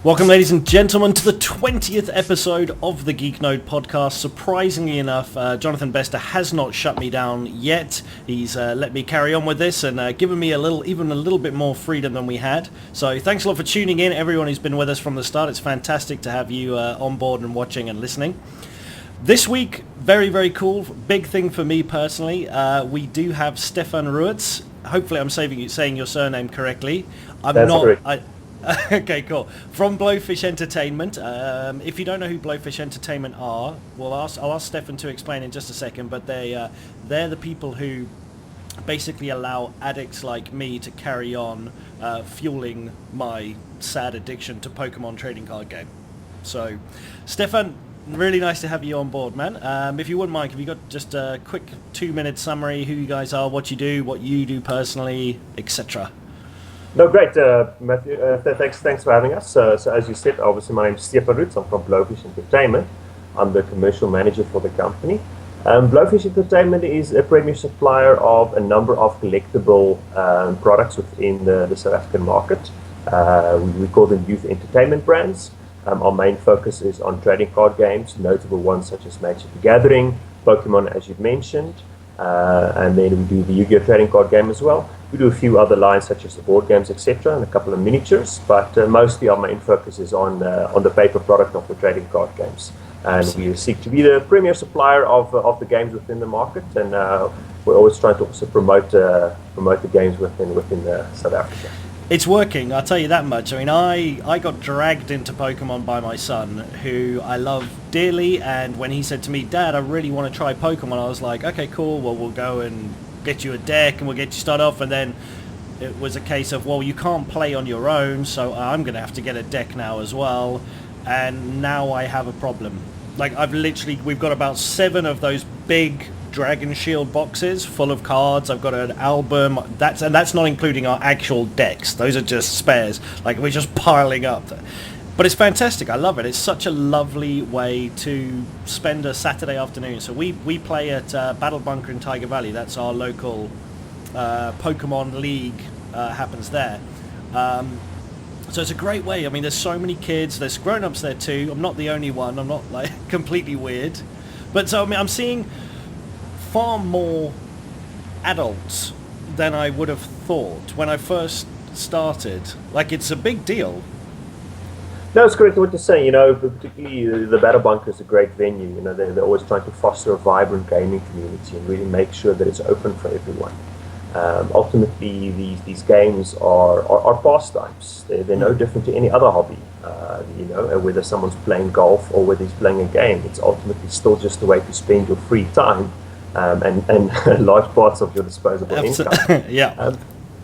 Welcome, ladies and gentlemen, to the 20th episode of the Geek Node podcast. Surprisingly enough, Jonathan Bester has not shut me down yet. He's let me carry on with this and given me even a little bit more freedom than we had. So thanks a lot for tuning in, everyone who's been with us from the start. It's fantastic to have you on board and watching and listening. This week, very, very cool. Big thing for me personally. We do have Stefan Roets. Hopefully I'm saying your surname correctly. That's correct. Okay, cool. From Blowfish Entertainment. If you don't know who Blowfish Entertainment are, I'll ask Stefan to explain in just a second. But they're the people who basically allow addicts like me to carry on fueling my sad addiction to Pokemon trading card game. So, Stefan, really nice to have you on board, man. If you wouldn't mind, have you got just a quick 2-minute summary, who you guys are, what you do personally, etc.? No, great, Matthew. Thanks for having us. So as you said, obviously my name is Stefan Roets. I'm from Blowfish Entertainment. I'm the commercial manager for the company. Blowfish Entertainment is a premier supplier of a number of collectible products within the South African market. We call them youth entertainment brands. Our main focus is on trading card games, notable ones such as Magic the Gathering, Pokémon, as you've mentioned, and then we do the Yu-Gi-Oh! Trading card game as well. We do a few other lines such as the board games, etc., and a couple of miniatures, but mostly our main focus is on the paper product of the trading card games. And we seek to be the premier supplier of the games within the market, and we're always trying to also promote the games within South Africa. It's working, I'll tell you that much. I mean, I got dragged into Pokemon by my son, who I love dearly, and when he said to me, "Dad, I really want to try Pokemon," I was like, okay, cool, well, we'll go and get you a deck and we'll get you started off. And then it was a case of, well, you can't play on your own, so I'm going to have to get a deck now as well. And now I have a problem. Like, we've got about 7 of those big Dragon Shield boxes full of cards. I've got an album, that's not including our actual decks. Those are just spares. Like, we're just piling up. But it's fantastic. I love it. It's such a lovely way to spend a Saturday afternoon. So we play at Battle Bunker in Tiger Valley. That's our local Pokemon League happens there. So it's a great way. I mean, there's so many kids. There's grown-ups there too. I'm not the only one. I'm not like completely weird. But so I mean, I'm seeing far more adults than I would have thought when I first started. Like, it's a big deal. No, it's correct what you're saying. You know, particularly the Battle Bunker is a great venue. You know, they're always trying to foster a vibrant gaming community and really make sure that it's open for everyone. Ultimately, these games are pastimes. They're no different to any other hobby. You know, whether someone's playing golf or whether he's playing a game, it's ultimately still just a way to spend your free time and large parts of your disposable income. Yeah.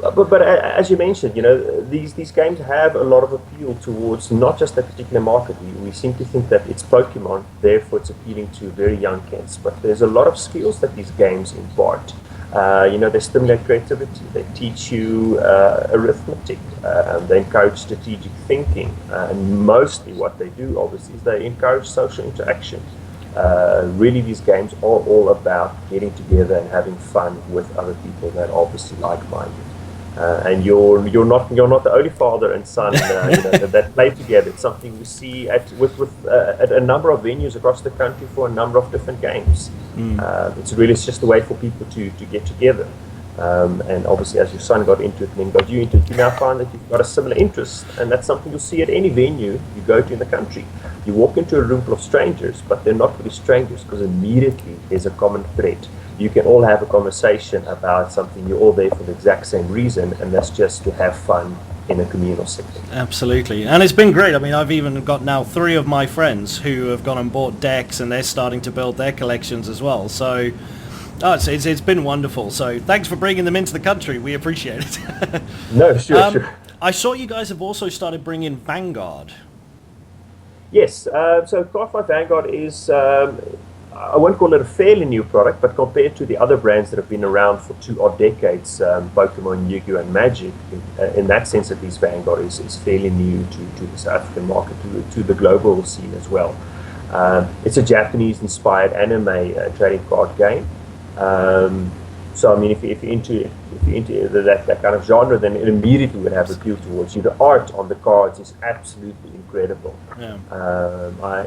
But as you mentioned, you know, these games have a lot of appeal towards not just that particular market. We seem to think that it's Pokemon, therefore it's appealing to very young kids. But there's a lot of skills that these games impart. You know, they stimulate creativity, they teach you arithmetic, they encourage strategic thinking, and mostly what they do, obviously, is they encourage social interaction. Really, these games are all about getting together and having fun with other people that are obviously like-minded. And you're not the only father and son you know, that play together. It's something we see at a number of venues across the country for a number of different games. It's just a way for people to get together. And obviously, as your son got into it and then got you into it, you now find that you've got a similar interest, and that's something you'll see at any venue you go to in the country. You walk into a room full of strangers, but they're not really strangers because immediately there's a common thread. You can all have a conversation about something. You're all there for the exact same reason, and that's just to have fun in a communal setting. Absolutely, and it's been great. I mean, I've even got now 3 of my friends who have gone and bought decks, and they're starting to build their collections as well. So, it's been wonderful. So, thanks for bringing them into the country. We appreciate it. No, sure. I saw you guys have also started bringing Vanguard. Yes, so Cardfight Vanguard is, I won't call it a fairly new product, but compared to the other brands that have been around for 2 odd decades, Pokemon, Yu-Gi-Oh! And Magic, in that sense at least, Vanguard is fairly new to the South African market, to the global scene as well. It's a Japanese-inspired anime trading card game. So I mean, if you're into that kind of genre, then it immediately would have appeal towards you. The art on the cards is absolutely incredible. Yeah.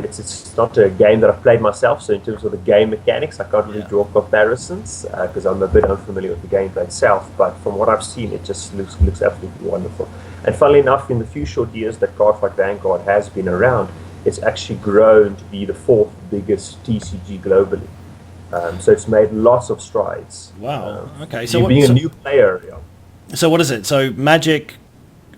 It's not a game that I've played myself, so in terms of the game mechanics, I can't really draw comparisons because I'm a bit unfamiliar with the gameplay itself. But from what I've seen, it just looks absolutely wonderful. And funnily enough, in the few short years that Card Fight Vanguard has been around, it's actually grown to be the 4th biggest TCG globally. So it's made lots of strides. Wow. Okay. So being a new player. Yeah. So what is it? So Magic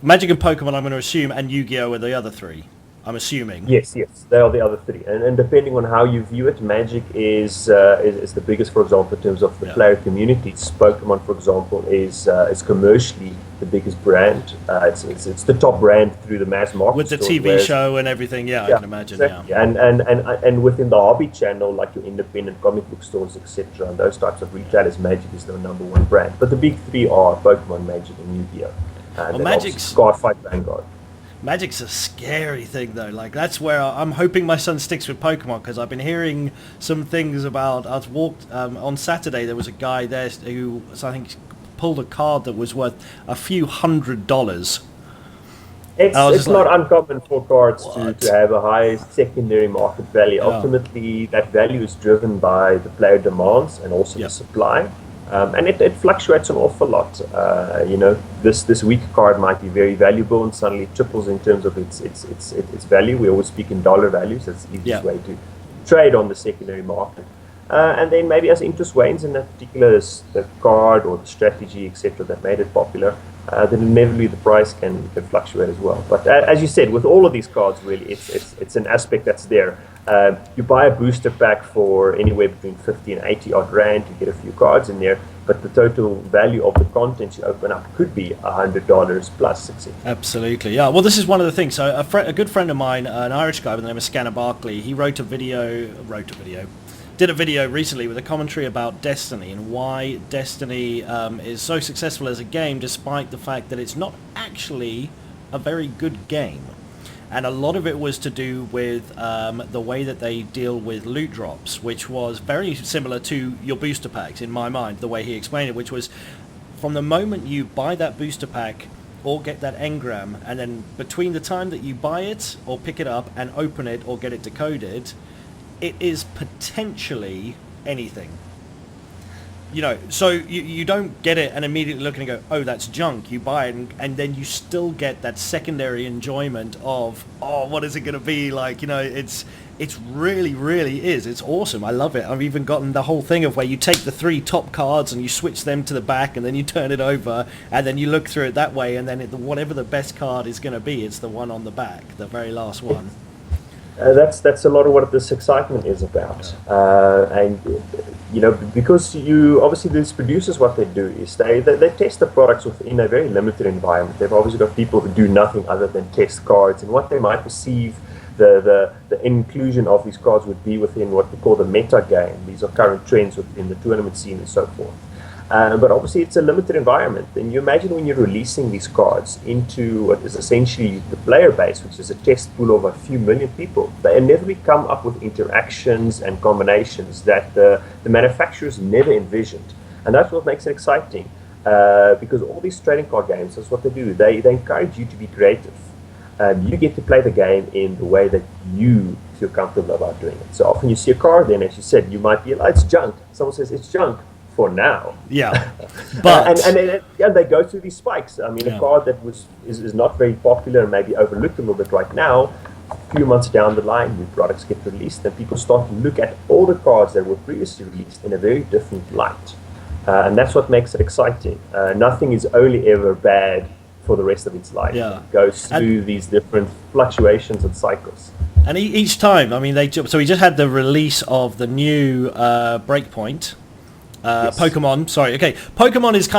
and Pokemon, I'm going to assume, and Yu-Gi-Oh are the other 3. I'm assuming. Yes, they are the other 3, and depending on how you view it, Magic is the biggest, for example, in terms of the player communities. Pokemon, for example, is commercially the biggest brand. It's the top brand through the mass market with the TV show and everything. I can imagine. Exactly. And within the hobby channel, like your independent comic book stores, etc., and those types of retailers, Magic is the number 1 brand. But the big 3 are Pokemon, Magic, and Yu-Gi-Oh. And Magic's Card Fight Vanguard. Magic's a scary thing, though. Like, that's where I'm hoping my son sticks with Pokemon, because I've been hearing some things about... I was walked on Saturday. There was a guy there who, I think, pulled a card that was worth a few $100s. It's not uncommon for cards to have a high secondary market value. Yeah. Ultimately, that value is driven by the player demands and also the supply. And it fluctuates an awful lot. This weak card might be very valuable and suddenly triples in terms of its value. We always speak in dollar values. That's the easiest way to trade on the secondary market. And then maybe as interest wanes in that particular the card or the strategy, etc., that made it popular, then inevitably the price can fluctuate as well. But as you said, with all of these cards, really, it's an aspect that's there. You buy a booster pack for anywhere between 50 and 80 odd rand to get a few cards in there, but the total value of the content you open up could be $100 plus, etc. Absolutely, yeah. Well, this is one of the things. So a good friend of mine, an Irish guy by the name of Scanner Barkley, he did a video recently with a commentary about Destiny and why Destiny is so successful as a game, despite the fact that it's not actually a very good game. And a lot of it was to do with the way that they deal with loot drops, which was very similar to your booster packs, in my mind, the way he explained it, which was from the moment you buy that booster pack or get that engram, and then between the time that you buy it or pick it up and open it or get it decoded, it is potentially anything. So you don't get it and immediately look and go, oh, that's junk. You buy it and then you still get that secondary enjoyment of, oh, what is it going to be like? It's really, really is. It's awesome. I love it. I've even gotten the whole thing of where you take the 3 top cards and you switch them to the back and then you turn it over and then you look through it that way and then whatever the best card is going to be, it's the one on the back, the very last one. That's a lot of what this excitement is about, and because obviously these producers, what they do is they test the products within a very limited environment. They've obviously got people who do nothing other than test cards and what they might perceive the inclusion of these cards would be within what we call the meta game. These are current trends within the tournament scene and so forth. But obviously it's a limited environment. And you imagine when you're releasing these cards into what is essentially the player base, which is a test pool of a few million people, they inevitably come up with interactions and combinations that the manufacturers never envisioned. And that's what makes it exciting. Because all these trading card games, that's what they do. They encourage you to be creative. You get to play the game in the way that you feel comfortable about doing it. So often you see a card, then as you said, you might be like, it's junk. Someone says it's junk. For now, but and they go through these spikes. I mean, a card that is not very popular and maybe overlooked a little bit right now. A few months down the line, new products get released, and people start to look at all the cards that were previously released in a very different light, and that's what makes it exciting. Nothing is only ever bad for the rest of its life. It goes through these different fluctuations and cycles. And each time, I mean, we just had the release of the new Breakpoint. Yes. Pokemon, sorry. Okay, Pokemon is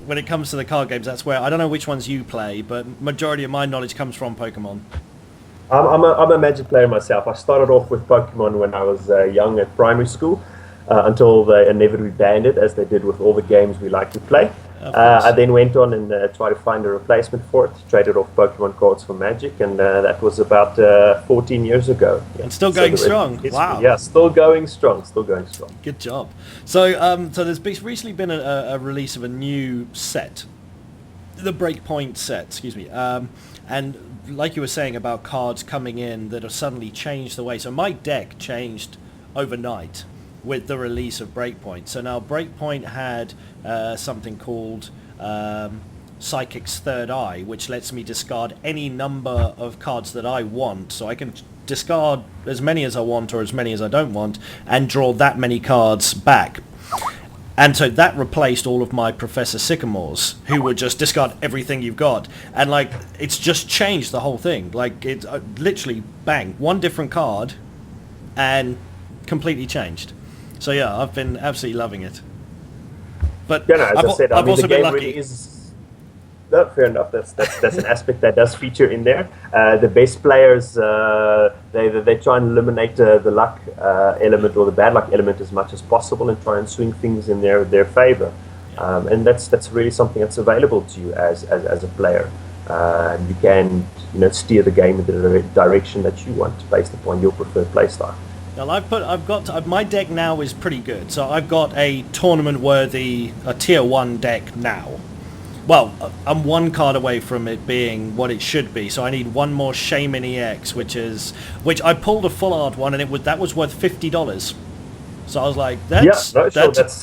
when it comes to the card games, that's where, I don't know which ones you play, but majority of my knowledge comes from Pokemon. I'm a Magic player myself. I started off with Pokemon when I was young at primary school, until they inevitably banned it, as they did with all the games we like to play. Of course. I then went on and tried to find a replacement for it, traded off Pokemon cards for Magic, and that was about 14 years ago. Yeah. And still going strong. Wow. Yeah, still going strong, still going strong. Good job. So, so there's recently been a release of a new set, the Breakpoint set, excuse me. And like you were saying about cards coming in that have suddenly changed the way. So my deck changed overnight with the release of Breakpoint. So now Breakpoint had something called Psychic's Third Eye, which lets me discard any number of cards that I want. So I can discard as many as I want or as many as I don't want and draw that many cards back. And so that replaced all of my Professor Sycamores, who would just discard everything you've got. And like, it's just changed the whole thing. Like, it's literally, bang, one different card and completely changed. So yeah, I've been absolutely loving it. But yeah, no, as I said, I've also the been game lucky. really is. No, fair enough. That's an aspect that does feature in there. The best players, they try and eliminate the luck element or the bad luck element as much as possible and try and swing things in their favor. And that's really something that's available to you as a player. And you can steer the game in the direction that you want based upon your preferred playstyle. Well, my deck now is pretty good. So I've got a tournament-worthy, a tier 1 deck now. Well, I'm one card away from it being what it should be, so I need one more Shaman EX, which I pulled a full art one, and that was worth $50. So I was like, that's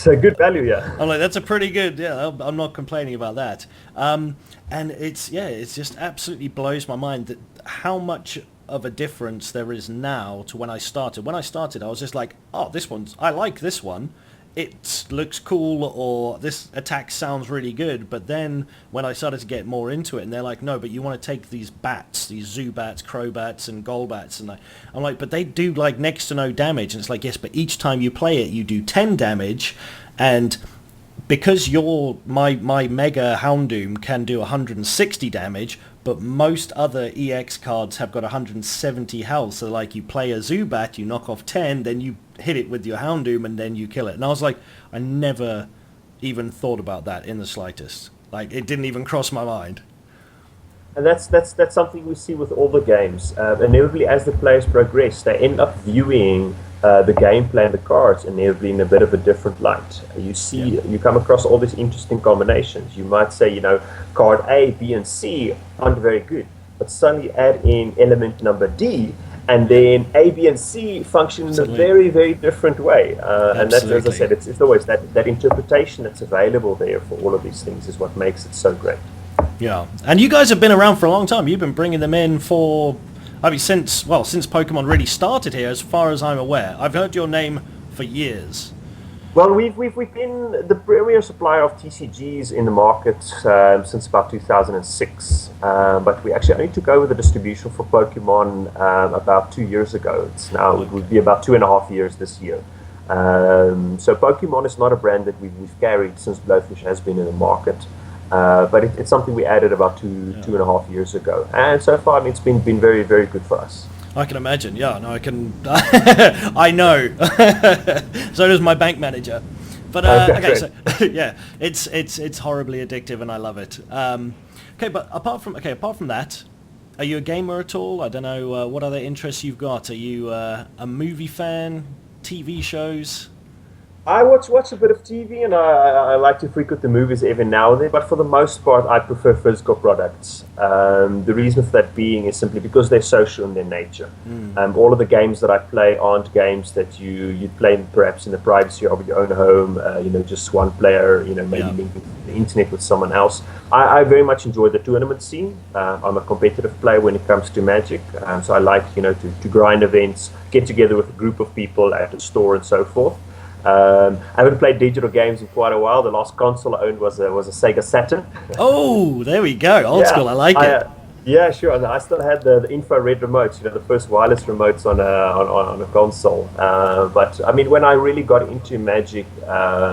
a good value, yeah. I'm like, that's a pretty good, yeah. I'm not complaining about that. And it's just absolutely blows my mind that how much of a difference there is now to when I started. When I started, I was just like, oh, I like this one. It looks cool, or this attack sounds really good. But then when I started to get more into it, and they're like, no, but you want to take these bats, these Zubats, Crobats, and Golbats, and I'm like, but they do like next to no damage. And it's like, yes, but each time you play it, you do 10 damage, and because my Mega Houndoom can do 160 damage, but most other EX cards have got 170 health. So like you play a Zubat, you knock off 10, then you hit it with your Houndoom, and then you kill it. And I was like, I never even thought about that in the slightest. Like, it didn't even cross my mind. And that's something we see with all the games. Inevitably, as the players progress, they end up viewing the gameplay and the cards inevitably in a bit of a different light. You come across all these interesting combinations. You might say, card A, B, and C aren't very good, but suddenly add in element number D, and then A, B, and C function in a very, very different way. And that's, as I said, it's always that interpretation that's available there for all of these things is what makes it so great. Yeah, and you guys have been around for a long time. You've been bringing them in since Pokemon really started here, as far as I'm aware. I've heard your name for years. Well, we've been the premier supplier of TCGs in the market since about 2006, but we actually only took over the distribution for Pokemon about 2 years ago. It would be about 2.5 years this year. So Pokemon is not a brand that we've carried since Blowfish has been in the market. But it's something we added about 2.5 years ago, and so far it's been very, very good for us. I can imagine. Yeah, no, I can. I know. So does my bank manager. But okay, so yeah, it's horribly addictive, and I love it. Okay, but apart from that, are you a gamer at all? I don't know. What other interests you've got? Are you a movie fan? TV shows? I watch a bit of TV, and I like to frequent the movies every now and then, but for the most part I prefer physical products. The reason for that being is simply because they're social in their nature. All of the games that I play aren't games that you'd play perhaps in the privacy of your own home, just one player, maybe linking the internet with someone else. I very much enjoy the tournament scene. I'm a competitive player when it comes to Magic, so I like to grind events, get together with a group of people at a store and so forth. I haven't played digital games in quite a while. The last console I owned was a Sega Saturn. Oh, there we go. Old school. I like it. Yeah, sure. I still had the infrared remotes, the first wireless remotes on a console. But I mean, when I really got into Magic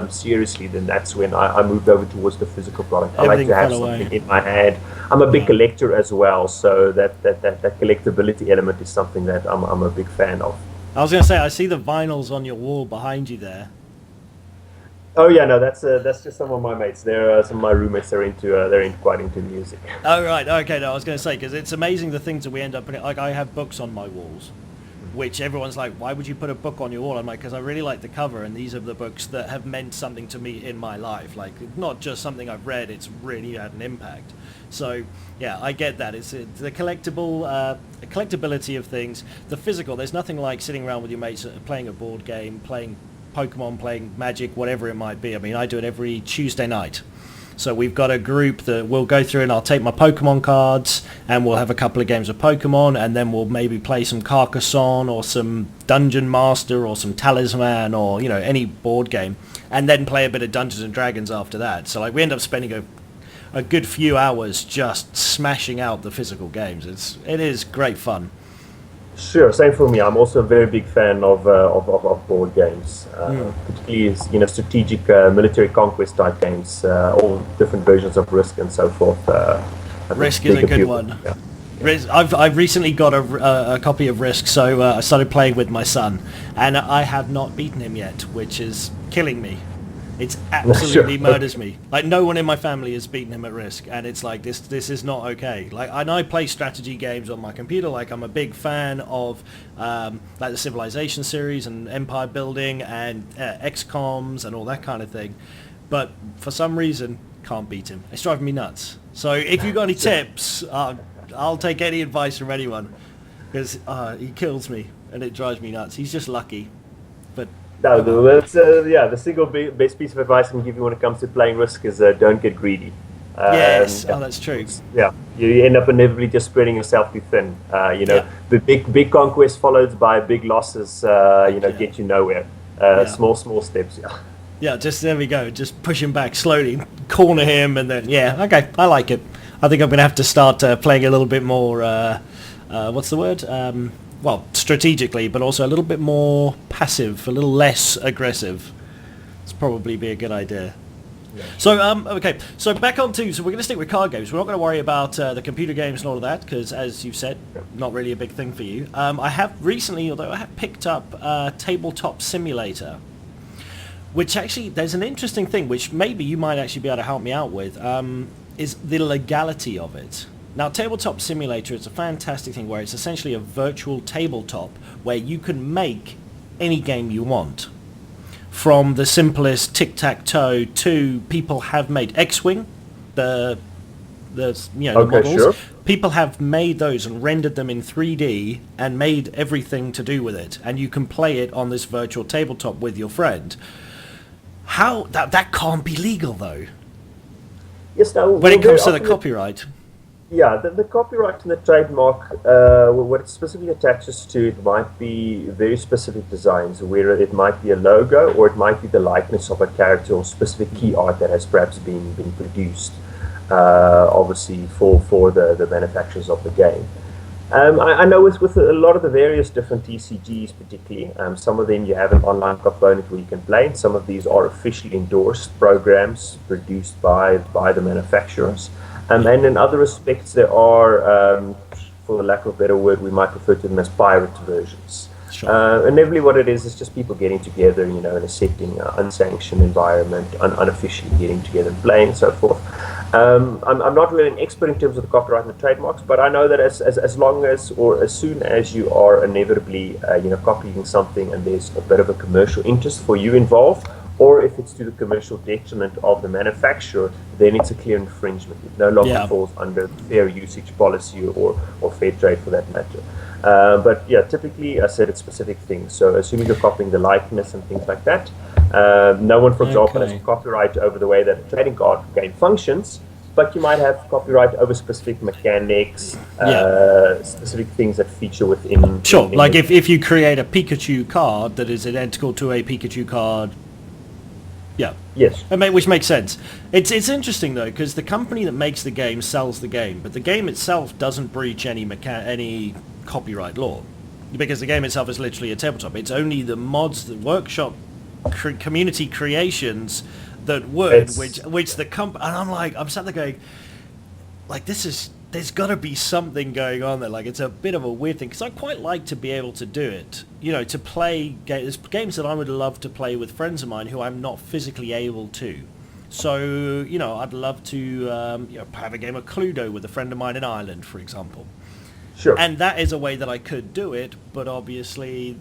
seriously, then that's when I moved over towards the physical product. I like to have something in my hand. I'm a big collector as well, so that collectability element is something that I'm a big fan of. I was going to say, I see the vinyls on your wall behind you there. Oh yeah, no, that's just some of my mates. They're some of my roommates. They're quite into music. Oh right, okay. No, I was going to say because it's amazing the things that we end up putting. Like I have books on my walls, which everyone's like, "Why would you put a book on your wall?" I'm like, "Because I really like the cover, and these are the books that have meant something to me in my life. Like not just something I've read; it's really had an impact." So yeah, I get that. It's the collectability of things, the physical. There's nothing like sitting around with your mates playing a board game, playing Pokemon, playing Magic, whatever it might be. I mean, I do it every Tuesday night. So we've got a group that we'll go through and I'll take my Pokemon cards and we'll have a couple of games of Pokemon and then we'll maybe play some Carcassonne or some Dungeon Master or some Talisman or, any board game and then play a bit of Dungeons and Dragons after that. So like we end up spending a good few hours just smashing out the physical games. It is great fun. Sure, same for me. I'm also a very big fan of board games, particularly strategic military conquest type games, all different versions of Risk and so forth. Risk is a good one. Yeah. I've recently got a copy of Risk, so I started playing with my son, and I have not beaten him yet, which is killing me. It's absolutely murders me. Like no one in my family has beaten him at Risk, and it's like this is not okay. Like, and I play strategy games on my computer. Like I'm a big fan of like the Civilization series and Empire Building and XComs and all that kind of thing. But for some reason, can't beat him. It's driving me nuts. So if you got any tips, I'll take any advice from anyone because he kills me and it drives me nuts. He's just lucky, but. No, the single best piece of advice I can give you when it comes to playing Risk is don't get greedy. Yes, that's true. Yeah, you end up inevitably just spreading yourself too thin. The big conquest followed by big losses, get you nowhere. Small steps, yeah. Yeah, just there we go. Just push him back slowly, corner him, and then, okay, I like it. I think I'm going to have to start playing a little bit more, what's the word? Strategically, but also a little bit more passive, a little less aggressive. It's probably be a good idea. Yeah. So, okay, so back on to, so we're going to stick with card games. We're not going to worry about the computer games and all of that, because as you've said, not really a big thing for you. I have recently, although I have picked up Tabletop Simulator, which actually, there's an interesting thing, which maybe you might actually be able to help me out with, is the legality of it. Now, Tabletop Simulator is a fantastic thing where it's essentially a virtual tabletop where you can make any game you want. From the simplest tic-tac-toe to people have made X-Wing, the models. Sure. People have made those and rendered them in 3D and made everything to do with it. And you can play it on this virtual tabletop with your friend. How that can't be legal though. Yes, no. When it comes to the copyright. Yeah, the copyright and the trademark, what it specifically attaches to, it might be very specific designs, where it might be a logo or it might be the likeness of a character or specific key art that has perhaps been produced, obviously for the manufacturers of the game. I know with a lot of the various different TCGs particularly, some of them you have an online component where you can play, and some of these are officially endorsed programs produced by the manufacturers. And in other respects, there are, for the lack of a better word, we might refer to them as pirate versions. Sure. Inevitably, what it is just people getting together, in a setting, unsanctioned environment, unofficially getting together and playing and so forth. I'm not really an expert in terms of the copyright and the trademarks, but I know that as long as or as soon as you are inevitably, copying something and there's a bit of a commercial interest for you involved, or if it's to the commercial detriment of the manufacturer, then it's a clear infringement. It no longer falls under fair usage policy or fair trade for that matter. But typically I said it's specific things. So assuming you're copying the likeness and things like that, no one, for example, has copyright over the way that a trading card game functions, but you might have copyright over specific mechanics, specific things that feature within... Sure, like if you create a Pikachu card that is identical to a Pikachu card. Yeah. Yes. Which makes sense. It's interesting though, because the company that makes the game sells the game, but the game itself doesn't breach any copyright law, because the game itself is literally a tabletop. It's only the mods, the workshop community creations that would, which the company. And I'm sat there going, like, this is there's got to be something going on there. Like, it's a bit of a weird thing, because I quite like to be able to do it. You know, to play there's games that I would love to play with friends of mine who I'm not physically able to. So, you know, I'd love to have a game of Cluedo with a friend of mine in Ireland, for example. Sure. And that is a way that I could do it, but obviously,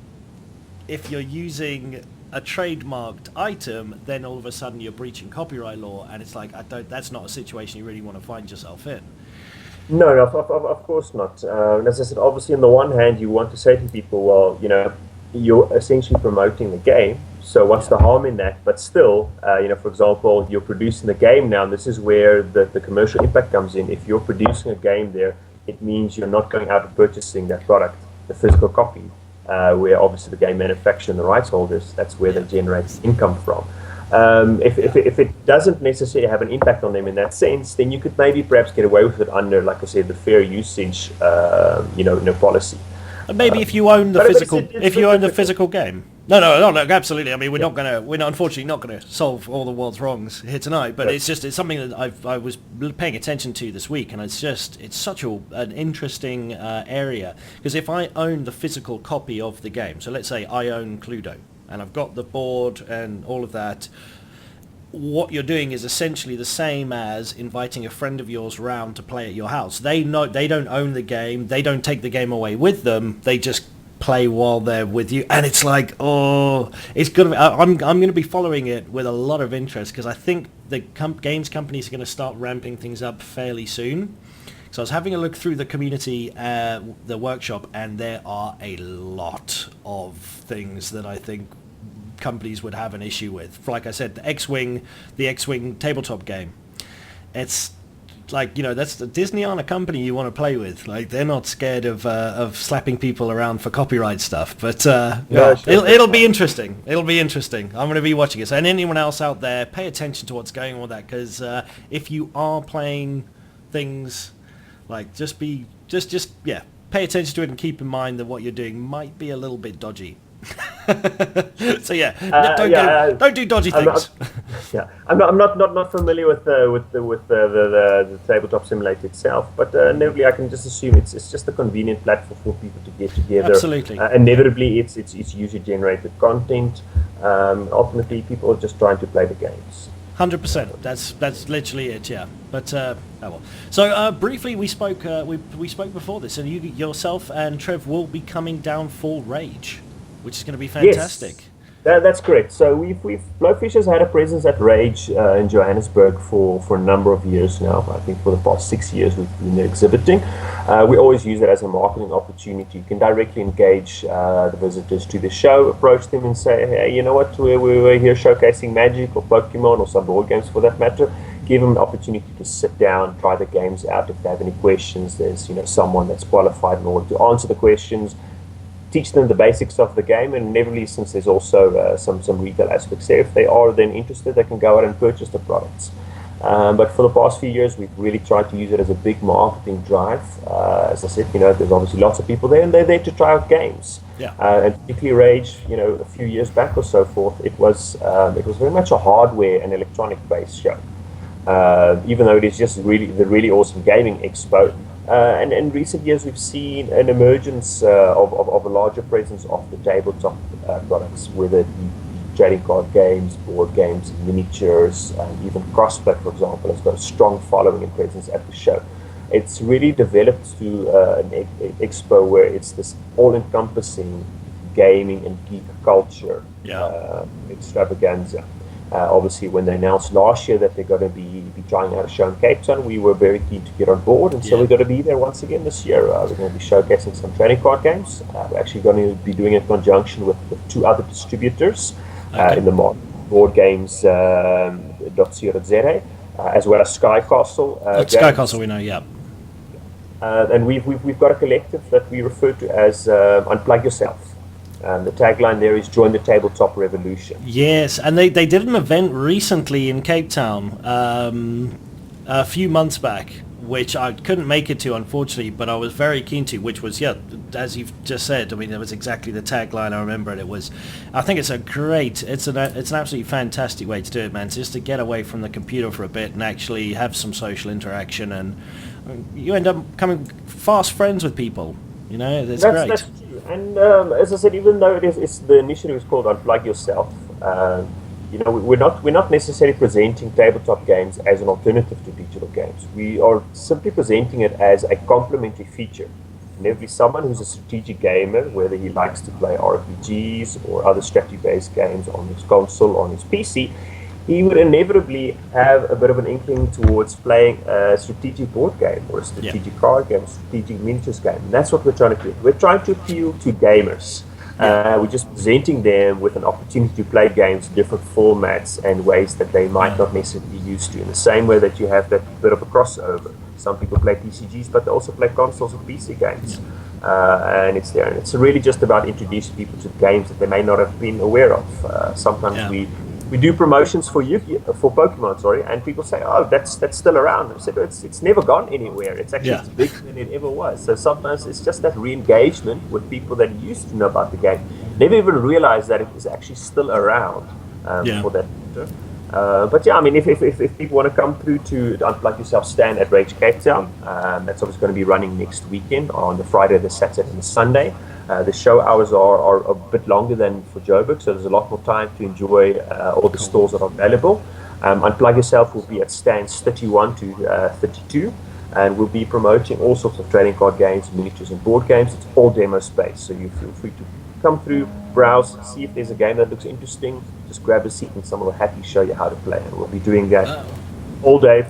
if you're using a trademarked item, then all of a sudden you're breaching copyright law, and it's like, that's not a situation you really want to find yourself in. No, of course not. As I said, obviously, on the one hand, you want to say to people, well, you know, you're essentially promoting the game, so what's the harm in that? But still, you know, for example, you're producing the game now, and this is where the commercial impact comes in. If you're producing a game there, it means you're not going out and purchasing that product, the physical copy, where obviously the game manufacturer and the rights holders, that's where they generate income from. If it doesn't necessarily have an impact on them in that sense, then you could maybe perhaps get away with it under, like I said, the fair usage, policy. And maybe if you own the physical game. No, absolutely. I mean, we're unfortunately not going to solve all the world's wrongs here tonight, but it's something that I was paying attention to this week, and it's such an interesting area, because if I own the physical copy of the game, so let's say I own Cluedo, and I've got the board and all of that, what you're doing is essentially the same as inviting a friend of yours round to play at your house. They don't own the game, they don't take the game away with them, they just play while they're with you, and it's like, it's gonna. I'm going to be following it with a lot of interest, because I think the games companies are going to start ramping things up fairly soon. So I was having a look through the community, the workshop, and there are a lot of things that I think companies would have an issue with. Like I said, the X-Wing tabletop game. It's like, you know, that's the Disney on a company you want to play with. Like, they're not scared of slapping people around for copyright stuff. But it'll be interesting. It'll be interesting. I'm going to be watching it. So, and anyone else out there, pay attention to what's going on with that, because if you are playing things, like, just pay attention to it, and keep in mind that what you're doing might be a little bit dodgy. So don't do dodgy things. I'm not familiar with the tabletop simulator itself, but inevitably I can just assume it's just a convenient platform for people to get together. Absolutely. Inevitably, it's user generated content. Ultimately, people are just trying to play the games. 100%. That's literally it. Yeah. But well. So briefly, we spoke before this, and you yourself and Trev will be coming down for Rage, which is going to be fantastic. Yes, that's correct. So Blowfish has had a presence at Rage in Johannesburg for a number of years now. I think for the past 6 years we've been exhibiting. We always use it as a marketing opportunity. You can directly engage the visitors to the show, approach them and say, hey, you know what, we're here showcasing Magic or Pokémon or some board games for that matter. Give them an opportunity to sit down, try the games out. If they have any questions, there's someone that's qualified in order to answer the questions. Teach them the basics of the game, and inevitably, since there's also some retail aspects there, if they are then interested, they can go out and purchase the products. But for the past few years, we've really tried to use it as a big marketing drive. As I said, there's obviously lots of people there, and they're there to try out games. Yeah. And particularly Rage, a few years back or so forth, it was very much a hardware and electronic-based show. Even though it is just the really awesome gaming expo. And in recent years, we've seen an emergence of a larger presence of the tabletop products, whether it be trading card games, board games, miniatures, and even Crossplay, for example, has got a strong following and presence at the show. It's really developed to an expo where it's this all-encompassing gaming and geek culture extravaganza. Obviously, when they announced last year that they're going to be trying out a show in Cape Town, we were very keen to get on board, and so we're going to be there once again this year. We're going to be showcasing some trading card games. We're actually going to be doing it in conjunction with 2 other distributors in the market, Board Games .co.za, as well as Sky Castle. Sky Castle, we know, yeah. And we've got a collective that we refer to as Unplug Yourself. The tagline there is "Join the Tabletop Revolution." Yes, and they did an event recently in Cape Town, a few months back, which I couldn't make it to, unfortunately, but I was very keen to, which was, yeah, as you've just said, I mean, it was exactly the tagline, I remember it. It was, I think it's an absolutely fantastic way to do it, man, just to get away from the computer for a bit and actually have some social interaction, and you end up becoming fast friends with people, you know, it's great. That's true. And as I said, even though the initiative is called Unplug Yourself, you know, we're not necessarily presenting tabletop games as an alternative to digital games. We are simply presenting it as a complementary feature. And every someone who's a strategic gamer, whether he likes to play RPGs or other strategy-based games on his console, on his PC, he would inevitably have a bit of an inkling towards playing a strategic board game or a strategic card game, a strategic miniatures game. And that's what we're trying to do. We're trying to appeal to gamers. We're just presenting them with an opportunity to play games in different formats and ways that they might not necessarily be used to. In the same way that you have that bit of a crossover. Some people play TCGs, but they also play consoles and PC games. And it's there. And it's really just about introducing people to games that they may not have been aware of. Sometimes we do promotions for Pokemon, and people say, "Oh, that's still around." I said, "It's never gone anywhere. It's actually it's bigger than it ever was." So sometimes it's just that re-engagement with people that used to know about the game, never even realized that it is actually still around for that matter. But yeah, I mean, if people want to come through to the Unplug Yourself stand at Rage Cape Town, that's obviously going to be running next weekend on the Friday, the Saturday, and the Sunday. The show hours are a bit longer than for Joburg, so there's a lot more time to enjoy all the stores that are available. Unplug Yourself will be at stands 31 to 32, and we'll be promoting all sorts of trading card games, miniatures, and board games. It's all demo space, so you feel free to come through, browse, see if there's a game that looks interesting. Just grab a seat and someone will happily show you how to play, and we'll be doing that all day.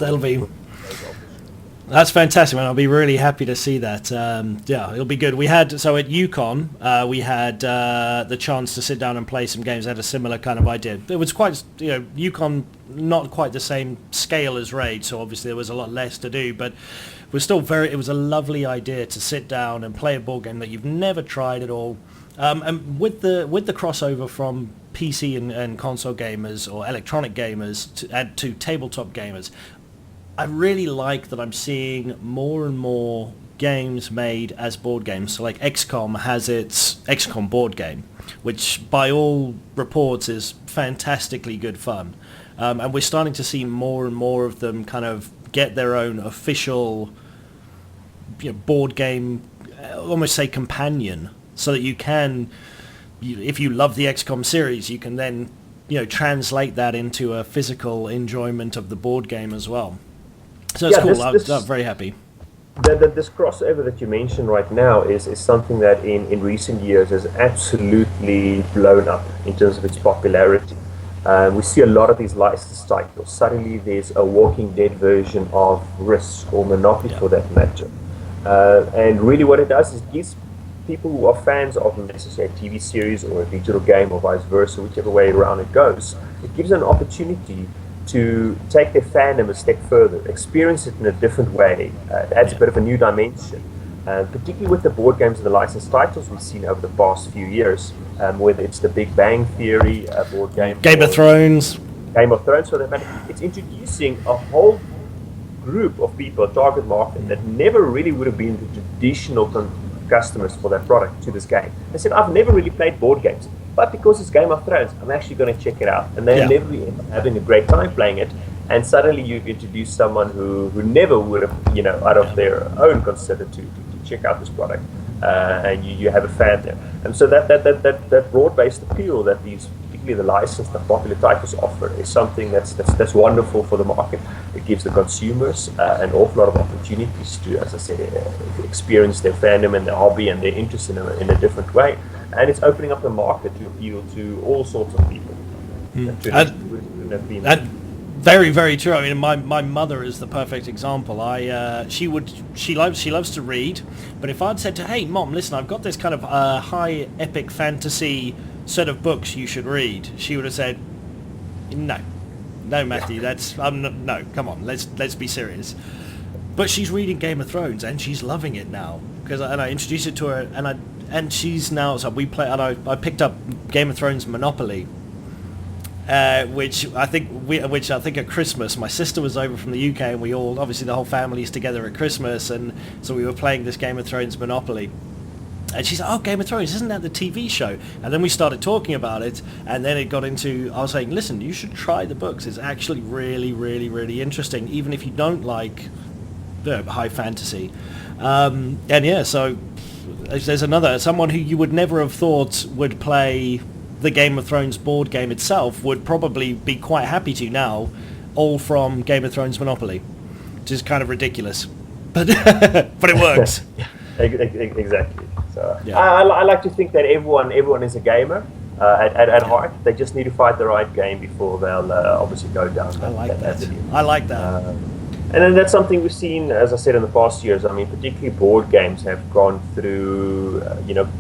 That's fantastic, man. I'll be really happy to see that. Yeah, it'll be good. We had, so at UConn, we had the chance to sit down and play some games. Had a similar kind of idea. It was quite, you know, UConn, not quite the same scale as Raid, so obviously there was a lot less to do, but it was still it was a lovely idea to sit down and play a board game that you've never tried at all. And with the crossover from PC and console gamers or electronic gamers to tabletop gamers, I really like that I'm seeing more and more games made as board games. So like XCOM has its XCOM board game, which by all reports is fantastically good fun. And we're starting to see more and more of them kind of get their own official board game, almost say companion, so that you can, if you love the XCOM series, you can then translate that into a physical enjoyment of the board game as well. So it's cool. I'm very happy. This crossover that you mentioned right now is something that in recent years has absolutely blown up in terms of its popularity. We see a lot of these licensed titles. Suddenly there's a Walking Dead version of Risk or Monopoly for that matter. And really what it does is it gives people who are fans of, let's say, a TV series or a digital game or vice versa, whichever way around it goes, it gives them an opportunity to take their fandom a step further, experience it in a different way. It adds a bit of a new dimension, particularly with the board games and the licensed titles we've seen over the past few years, whether it's the Big Bang Theory board game, Game of Thrones, for that matter. It's introducing a whole group of people, a target market, that never really would have been the traditional customers for that product to this game. They said, I've never really played board games, but because it's Game of Thrones, I'm actually going to check it out. And they're never having a great time playing it. And suddenly you introduce someone who never would have, out of their own considered to check out this product. And you have a fan there. And so that broad-based appeal that these, particularly the licensed and popular titles offer, is something that's wonderful for the market. It gives the consumers an awful lot of opportunities to, as I said, experience their fandom and their hobby and their interest in a different way. And it's opening up the market to appeal to all sorts of people. Very, very true. I mean, my mother is the perfect example. She loves to read, but if I'd said to her, hey Mom, listen, I've got this kind of high epic fantasy set of books you should read, she would have said, no Matthew, no, come on, let's be serious. But she's reading Game of Thrones and she's loving it now, because I introduced it to her, and she's now, so we play, and I picked up Game of Thrones Monopoly, which I think at Christmas, my sister was over from the UK, and we all, obviously the whole family's together at Christmas, and so we were playing this Game of Thrones Monopoly. And she said, "Oh, Game of Thrones, isn't that the TV show?" And then we started talking about it, and then it got into, I was saying, listen, you should try the books. It's actually really, really, really interesting, even if you don't like the high fantasy. And yeah, so there's someone who you would never have thought would play the Game of Thrones board game itself would probably be quite happy to now, all from Game of Thrones Monopoly, which is kind of ridiculous. But but it works. Exactly. So Yeah. I like to think that everyone is a gamer at heart. They just need to find the right game before they'll obviously go down that avenue. I like that. And then that's something we've seen, as I said, in the past years. I mean, particularly board games have gone through,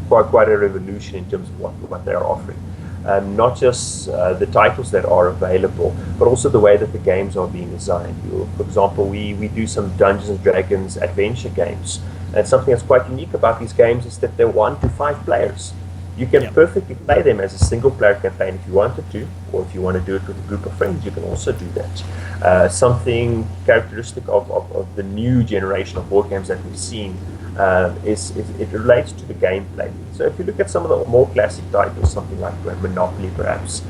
quite a revolution in terms of what they are offering. Not just the titles that are available, but also the way that the games are being designed. For example, we do some Dungeons and Dragons adventure games. And something that's quite unique about these games is that they're 1 to 5 players. You can perfectly play them as a single player campaign if you wanted to, or if you want to do it with a group of friends, you can also do that. Something characteristic of the new generation of board games that we've seen is it relates to the gameplay. So if you look at some of the more classic titles, something like Monopoly perhaps,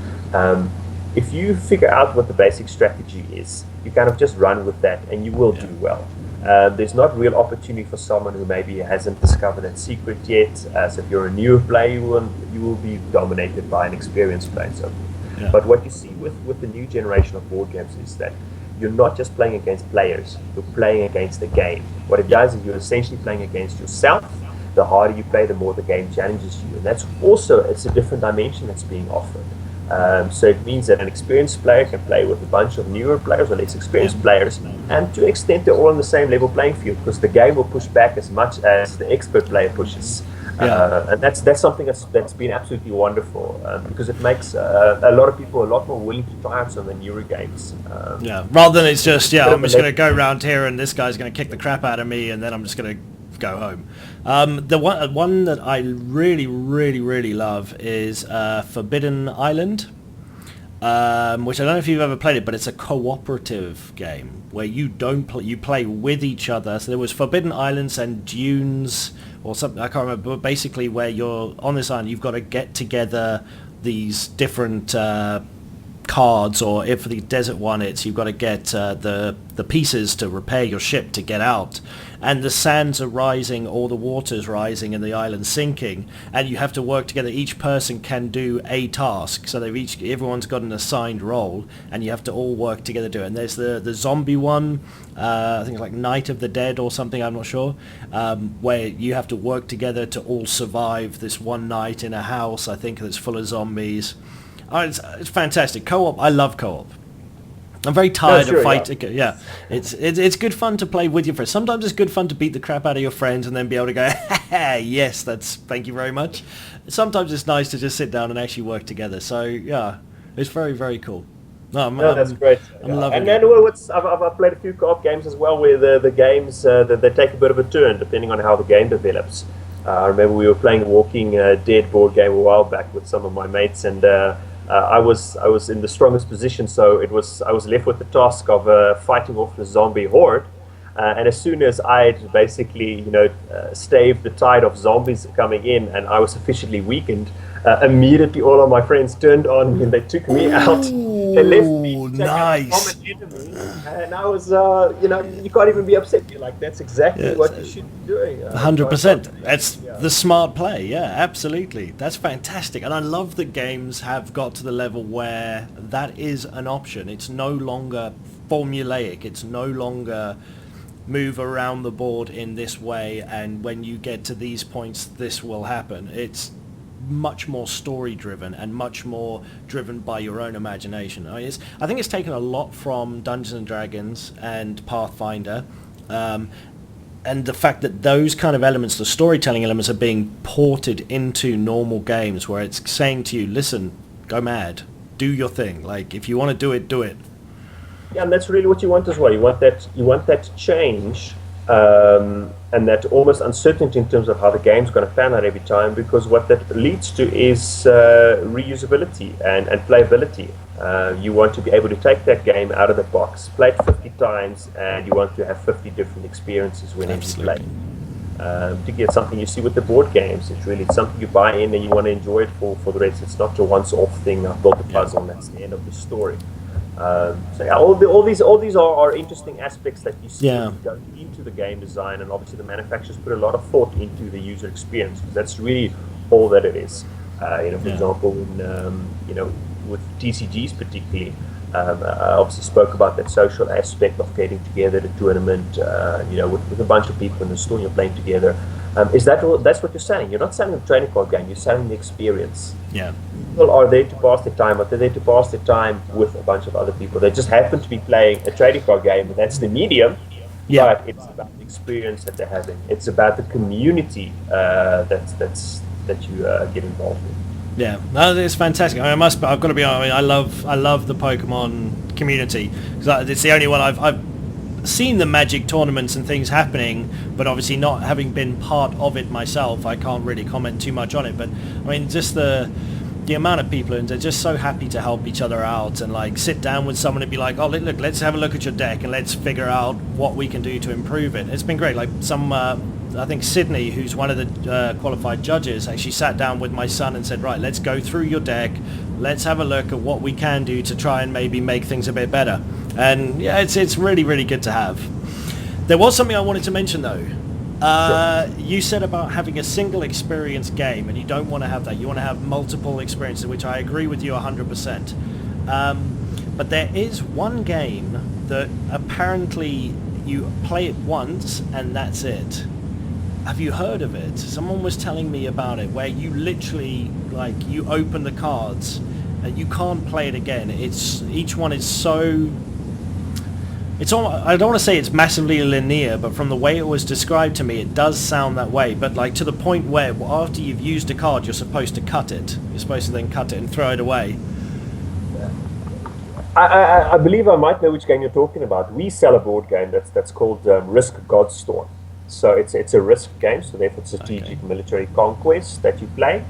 if you figure out what the basic strategy is, you kind of just run with that and you will do well. There's not real opportunity for someone who maybe hasn't discovered that secret yet. So if you're a newer player, you will be dominated by an experienced player. So. Yeah. But what you see with the new generation of board games is that you're not just playing against players, you're playing against the game. What it does is you're essentially playing against yourself. The harder you play, the more the game challenges you. And that's also, it's a different dimension that's being offered. So it means that an experienced player can play with a bunch of newer players or less experienced players, and to an extent they're all on the same level playing field because the game will push back as much as the expert player pushes. And that's something that's been absolutely wonderful because it makes a lot of people a lot more willing to try out some of the newer games. Rather than it's just, I'm just going to go around here and this guy's going to kick the crap out of me and then I'm just going to go home. The one that I really, really, really love is Forbidden Island, which I don't know if you've ever played it, but it's a cooperative game where you play with each other. So there was Forbidden Islands and Dunes or something, I can't remember, but basically where you're on this island, you've got to get together these different cards, or if for the desert one it's you've got to get the pieces to repair your ship to get out, and the sands are rising or the water's rising and the island's sinking, and you have to work together. Each person can do a task, so everyone's got an assigned role and you have to all work together to do it. And there's the zombie one, I think it's like Night of the Dead or something, I'm not sure, where you have to work together to all survive this one night in a house, I think, that's full of zombies. Oh, it's fantastic. Co-op, I love co-op. I'm very tired of fighting. Yeah, it's good fun to play with your friends. Sometimes it's good fun to beat the crap out of your friends and then be able to go, yes, thank you very much. Sometimes it's nice to just sit down and actually work together. So yeah, it's very, very cool. That's great. I'm loving it. And then I've played a few co-op games as well, where the games they take a bit of a turn depending on how the game develops. I remember we were playing a Walking Dead board game a while back with some of my mates, and I was in the strongest position, so I was left with the task of fighting off the zombie horde. And as soon as I'd basically, staved the tide of zombies coming in, and I was sufficiently weakened, immediately all of my friends turned on me and they took me out. They left me to take out a common enemy, and I was, you can't even be upset. You're like, that's exactly what you should be doing. 100%. That's the smart play. Yeah, absolutely. That's fantastic. And I love that games have got to the level where that is an option. It's no longer formulaic. It's no longer move around the board in this way, and when you get to these points, this will happen. It's much more story driven and much more driven by your own imagination. I think it's taken a lot from Dungeons and Dragons and Pathfinder, and the fact that those kind of elements, the storytelling elements, are being ported into normal games where it's saying to you, listen, go mad, do your thing. Like, if you want to do it, do it. Yeah, and that's really what you want as well. You want that change and that almost uncertainty in terms of how the game's going to pan out every time, because what that leads to is reusability and playability. You want to be able to take that game out of the box, play it 50 times, and you want to have 50 different experiences whenever you play. Particularly it's something you see with the board games. It's really something you buy in and you want to enjoy it for the rest. It's not a once-off thing. I've built a puzzle and that's the end of the story. So yeah, all these are interesting aspects that you see going into the game design, and obviously the manufacturers put a lot of thought into the user experience, because that's really all that it is. For example, with TCGs particularly, I obviously spoke about that social aspect of getting together at a tournament, with a bunch of people in the store, you're playing together. That's what you're selling. You're not selling a trading card game, you're selling the experience. Yeah. People are there to pass their time, but they're there to pass their time with a bunch of other people. They just happen to be playing a trading card game, and that's the medium. Yeah. But it's about the experience that they're having. It's about the community that you get involved in. Yeah, no, it's fantastic. I've got to be honest. I love the Pokemon community, because it's the only one I've seen the Magic tournaments and things happening, but obviously not having been part of it myself, I can't really comment too much on it. But I mean, just the amount of people, and they're just so happy to help each other out, and like sit down with someone and be like, oh look, let's have a look at your deck and let's figure out what we can do to improve it. It's been great. Like I think Sydney, who's one of the qualified judges, actually sat down with my son and said, right, let's go through your deck, let's have a look at what we can do to try and maybe make things a bit better. And yeah, it's really, really good to have. There was something I wanted to mention though. Sure. You said about having a single experience game, and you don't want to have that. You want to have multiple experiences, which I agree with you 100%. But there is one game that apparently you play it once and that's it. Have you heard of it? Someone was telling me about it, where you literally, like, you open the cards and you can't play it again. Each one is so... I don't want to say it's massively linear, but from the way it was described to me, it does sound that way. But like to the point where after you've used a card, you're supposed to cut it. You're supposed to then cut it and throw it away. I believe I might know which game you're talking about. We sell a board game that's called Risk Godstorm. So it's a Risk game, so therefore it's a strategic military conquest that you play.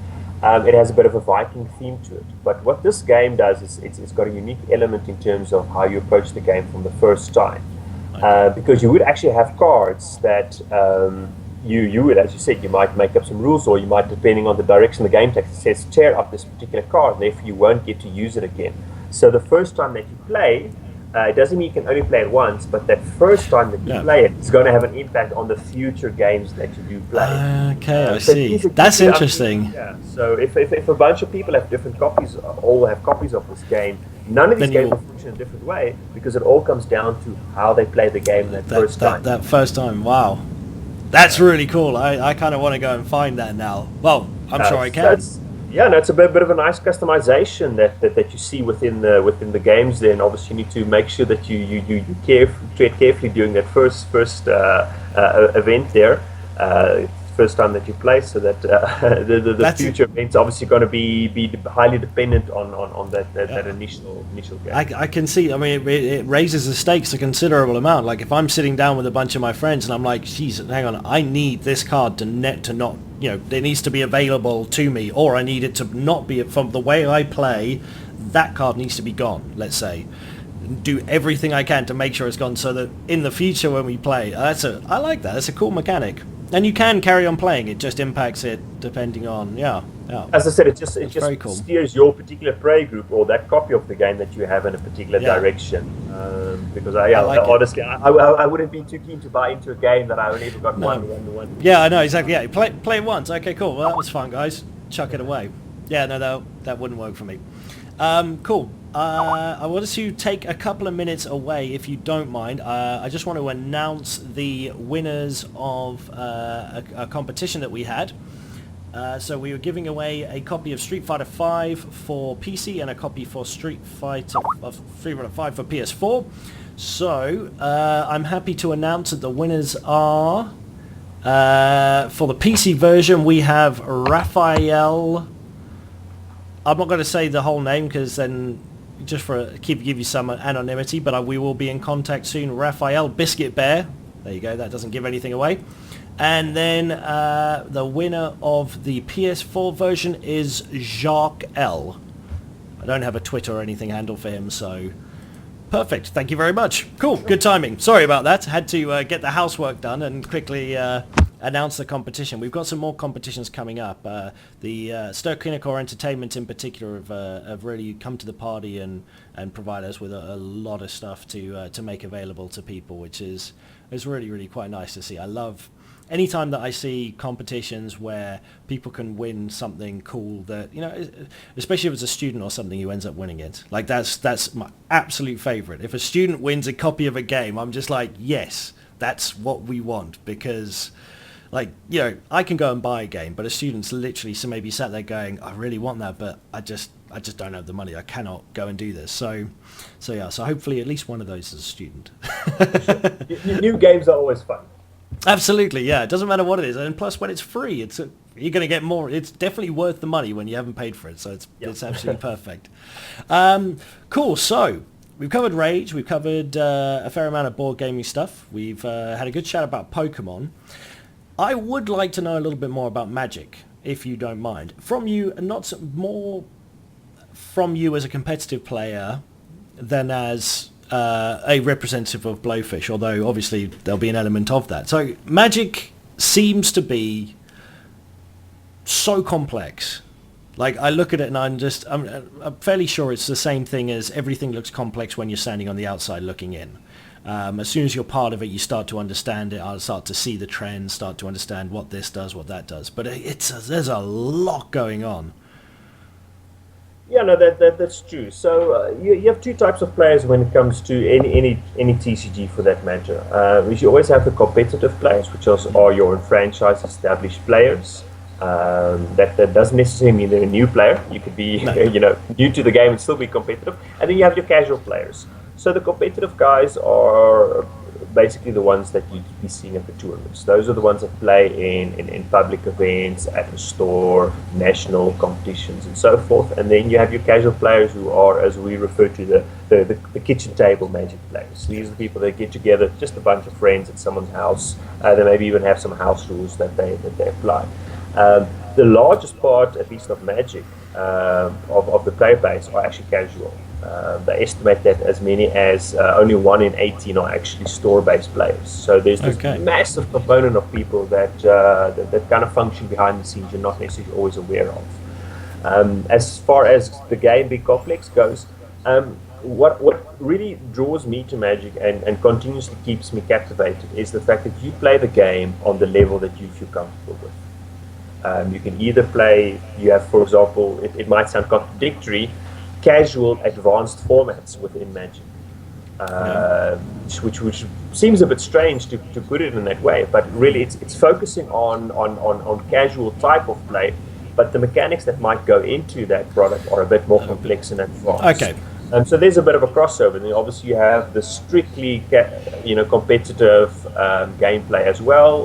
It has a bit of a Viking theme to it. But what this game does is it's got a unique element in terms of how you approach the game from the first time. Because you would actually have cards that you would, as you said, you might make up some rules, or you might, depending on the direction the game takes, it says tear up this particular card, and therefore you won't get to use it again. So the first time that you play, it doesn't mean you can only play it once, but that first time that you play it is going to have an impact on the future games that you do play. Okay, I see. That's interesting. Yeah. So if a bunch of people have different copies, all have copies of this game, none of these games will function in a different way, because it all comes down to how they play the game that first time. That first time, wow. That's really cool. I kind of want to go and find that now. Well, I'm sure I can. It's a bit of a nice customization that you see within the games. Then obviously you need to make sure that you tread carefully during that first event there, first time that you play, so that the future events obviously going to be highly dependent on that initial game. I can see. I mean, it raises the stakes a considerable amount. Like if I'm sitting down with a bunch of my friends and I'm like, geez, hang on, I need this card to not. It needs to be available to me, or I need it to not be. From the way I play, that card needs to be gone, let's say. Do everything I can to make sure it's gone, so that in the future when we play, I like that. That's a cool mechanic. And you can carry on playing, it just impacts it depending on, As I said, it just cool. steers your particular prey group or that copy of the game that you have in a particular direction. Because honestly, I wouldn't be too keen to buy into a game that I only ever got one. Yeah, I know, exactly. Yeah, play it once. Okay, cool. Well, that was fun, guys. Chuck it away. Yeah, no, that wouldn't work for me. Cool. I wanted to take a couple of minutes away, if you don't mind. I just want to announce the winners of a competition that we had. So we were giving away a copy of Street Fighter V for PC and a copy for Street Fighter V for PS4. So I'm happy to announce that the winners are, for the PC version, we have Raphael. I'm not going to say the whole name because then just give you some anonymity, but we will be in contact soon. Raphael Biscuit Bear, There you go. That doesn't give anything away. And then the winner of the PS4 version is Jacques L. I don't have a Twitter or anything handle for him, so perfect. Thank you very much. Cool. Good timing. Sorry about that. Had to get the housework done and quickly announce the competition. We've got some more competitions coming up. The Stokinakor Entertainment in particular have really come to the party and provide us with a lot of stuff to make available to people, which is really, really quite nice to see. I love anytime that I see competitions where people can win something cool that, you know, especially if it's a student or something who ends up winning it. Like that's my absolute favorite. If a student wins a copy of a game, I'm just like, yes, that's what we want, because like, you know, I can go and buy a game, but a student's literally maybe sat there going, I really want that, but I just don't have the money. I cannot go and do this. So hopefully at least one of those is a student. New games are always fun. Absolutely, yeah. It doesn't matter what it is, and plus when it's free, you're going to get more. It's definitely worth the money when you haven't paid for it. So it's absolutely perfect. Cool. So we've covered Rage. We've covered a fair amount of board gaming stuff. We've had a good chat about Pokemon. I would like to know a little bit more about Magic, if you don't mind, from you, and not more from you as a competitive player than as a representative of Blowfish, although obviously there'll be an element of that. So Magic seems to be so complex. Like, I look at it and I'm fairly sure it's the same thing as everything looks complex when you're standing on the outside looking in. As soon as you're part of it, you start to understand it. I'll start to see the trends, start to understand what this does, what that does. But there's a lot going on. Yeah, no, that's true. So you have two types of players when it comes to any TCG for that matter. You always have the competitive players, which are your franchise established players. That doesn't necessarily mean they're a new player. You could be new to the game and still be competitive. And then you have your casual players. So the competitive guys are basically the ones that you'd be seeing at the tournaments. Those are the ones that play in public events, at the store, national competitions, and so forth. And then you have your casual players, who are, as we refer to, the kitchen table Magic players. These are the people that get together, just a bunch of friends at someone's house. They maybe even have some house rules that they apply. The largest part, at least of Magic, of the player base, are actually casual. They estimate that as many as only 1 in 18 are actually store-based players. So there's this massive component of people that kind of function behind the scenes you're not necessarily always aware of. As far as the game being complex goes, what really draws me to Magic and continuously keeps me captivated is the fact that you play the game on the level that you feel comfortable with. You can either play, you have, for example, it might sound contradictory, casual advanced formats within Magic, which seems a bit strange to put it in that way, but really it's focusing on casual type of play, but the mechanics that might go into that product are a bit more complex and advanced. Okay. So there's a bit of a crossover. And then obviously you have the strictly competitive gameplay as well.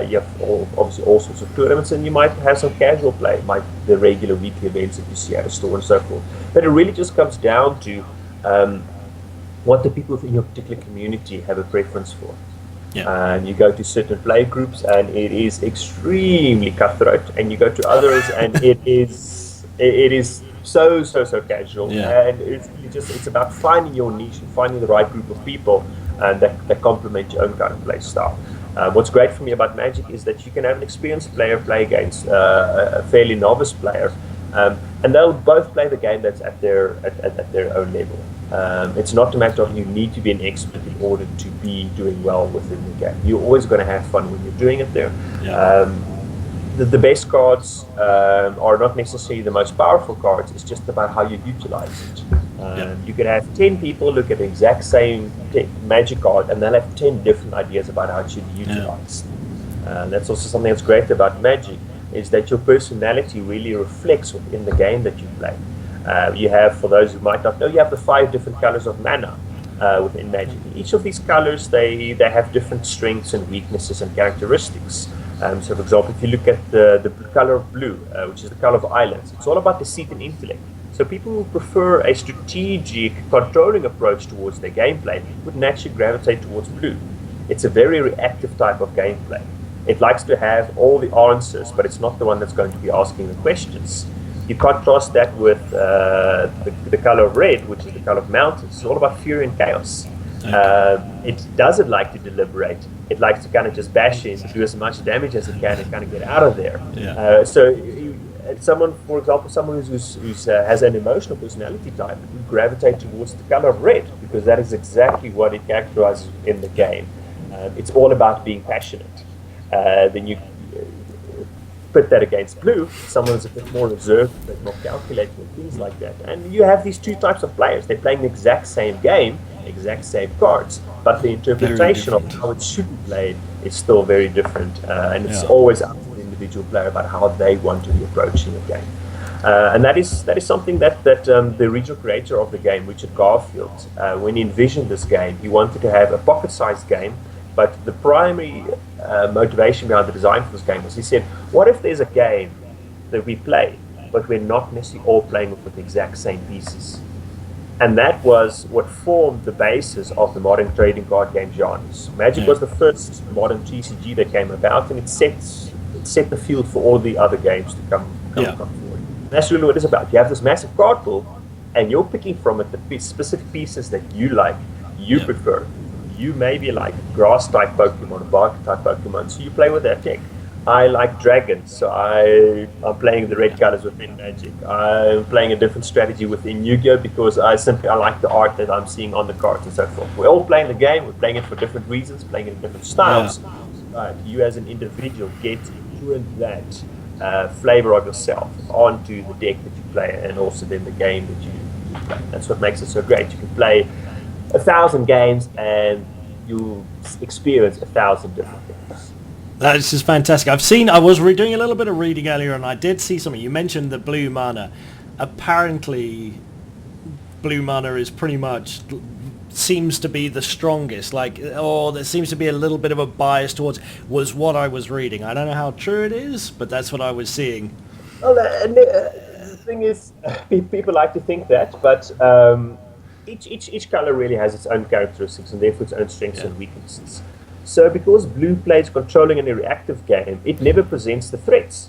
You have obviously all sorts of tournaments, and you might have some casual play, like the regular weekly events that you see at a store and so forth. But it really just comes down to what the people within your particular community have a preference for. Yeah. And you go to certain play groups and it is extremely cutthroat, and you go to others and it is so casual. Yeah. And it's about finding your niche and finding the right group of people that complement your own kind of play style. What's great for me about Magic is that you can have an experienced player play against a fairly novice player, and they'll both play the game that's at their own level. It's not a matter of you need to be an expert in order to be doing well within the game. You're always going to have fun when you're doing it there. Yeah. The best cards are not necessarily the most powerful cards. It's just about how you utilize it. You could have 10 people look at the exact same Magic card, and they'll have 10 different ideas about how it should be utilized. That's also something that's great about Magic, is that your personality really reflects within the game that you play. You have, for those who might not know, you have the 5 different colors of mana within Magic. Each of these colors, they have different strengths and weaknesses and characteristics. So, for example, if you look at the color of blue, which is the color of islands, it's all about deceit and intellect. So people who prefer a strategic, controlling approach towards their gameplay would naturally gravitate towards blue. It's a very reactive type of gameplay. It likes to have all the answers, but it's not the one that's going to be asking the questions. You contrast that with the color of red, which is the color of mountains. It's all about fury and chaos. It doesn't like to deliberate. It likes to kind of just bash in, do as much damage as it can, and kind of get out of there. Someone, for example, someone who has an emotional personality type would gravitate towards the color of red, because that is exactly what it characterizes in the game. It's all about being passionate. Then you put that against blue, someone who's a bit more reserved, a bit more calculating, and things like that. And you have these two types of players. They're playing the exact same game, exact same cards, but the interpretation of how it should be played is still very different. And it's always up to the individual player about how they want to be approaching the game. And that is something that the original creator of the game, Richard Garfield, when he envisioned this game, he wanted to have a pocket-sized game. But the primary motivation behind the design for this game was, he said, what if there's a game that we play, but we're not necessarily all playing with the exact same pieces? And that was what formed the basis of the modern trading card game genres. Magic was the first modern TCG that came about, and it set the field for all the other games to come forward. And that's really what it's about. You have this massive card pool, and you're picking from it the specific pieces that you like, you prefer. You maybe like grass-type Pokemon or bark-type Pokemon, so you play with that deck. I like dragons, so I'm playing the red colors within Magic. I'm playing a different strategy within Yu-Gi-Oh! Because I like the art that I'm seeing on the cards and so forth. We're all playing the game, we're playing it for different reasons, playing it in different styles. But you as an individual get to influence that flavor of yourself onto the deck that you play, and also then the game that you play. That's what makes it so great. You can play 1,000 games and you experience 1,000 different things. That's just fantastic. I was doing a little bit of reading earlier, and I did see something. You mentioned the blue mana. Apparently, blue mana is pretty much seems to be the strongest. There seems to be a little bit of a bias towards, was what I was reading. I don't know how true it is, but that's what I was seeing. Well, the thing is, people like to think that, but each color really has its own characteristics and therefore its own strengths and weaknesses. So because blue plays controlling and a reactive game, it never presents the threats.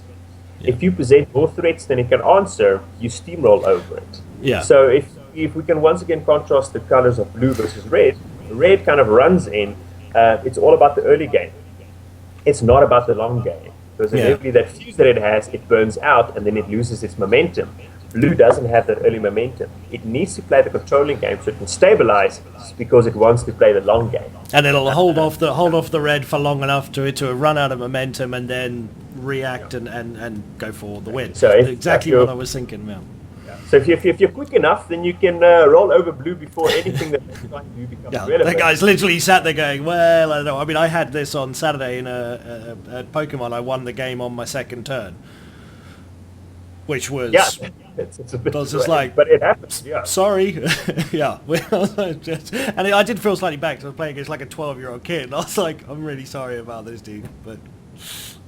If you present more threats than it can answer, you steamroll over it. So if we can once again contrast the colors of blue versus red, red kind of runs in, it's all about the early game. It's not about the long game. Because inevitably that fuse that it has, it burns out and then it loses its momentum. Blue doesn't have that early momentum. It needs to play the controlling game so it can stabilize, because it wants to play the long game. And it'll hold off the red for long enough to run out of momentum and then react and go for the win. So exactly what I was thinking. So if you're quick enough, then you can roll over blue before anything that you're trying to do becomes relevant. That guy's literally sat there going, well, I don't know. I mean, I had this on Saturday at Pokemon. I won the game on my second turn, which was... It's a bit like, but it happens. Sorry, and I did feel slightly bad because I was playing against like a 12-year-old kid. And I was like, I'm really sorry about this, dude, but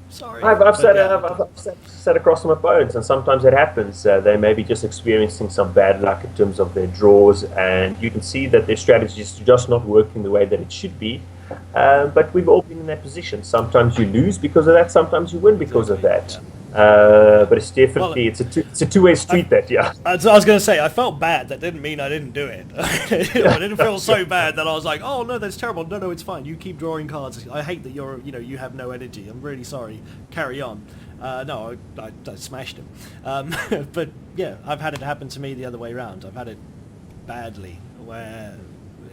sorry. I've sat across some opponents, and sometimes it happens. They may be just experiencing some bad luck in terms of their draws, and you can see that their strategy is just not working the way that it should be. But we've all been in that position. Sometimes you lose because of that. Sometimes you win because of that. But it's definitely it's a two-way street. I was going to say, I felt bad. That didn't mean I didn't do it. I didn't feel so bad that I was like, oh no, that's terrible. No, it's fine. You keep drawing cards. I hate that you have no energy. I'm really sorry. Carry on. No, I smashed him. But yeah, I've had it happen to me the other way around. I've had it badly, where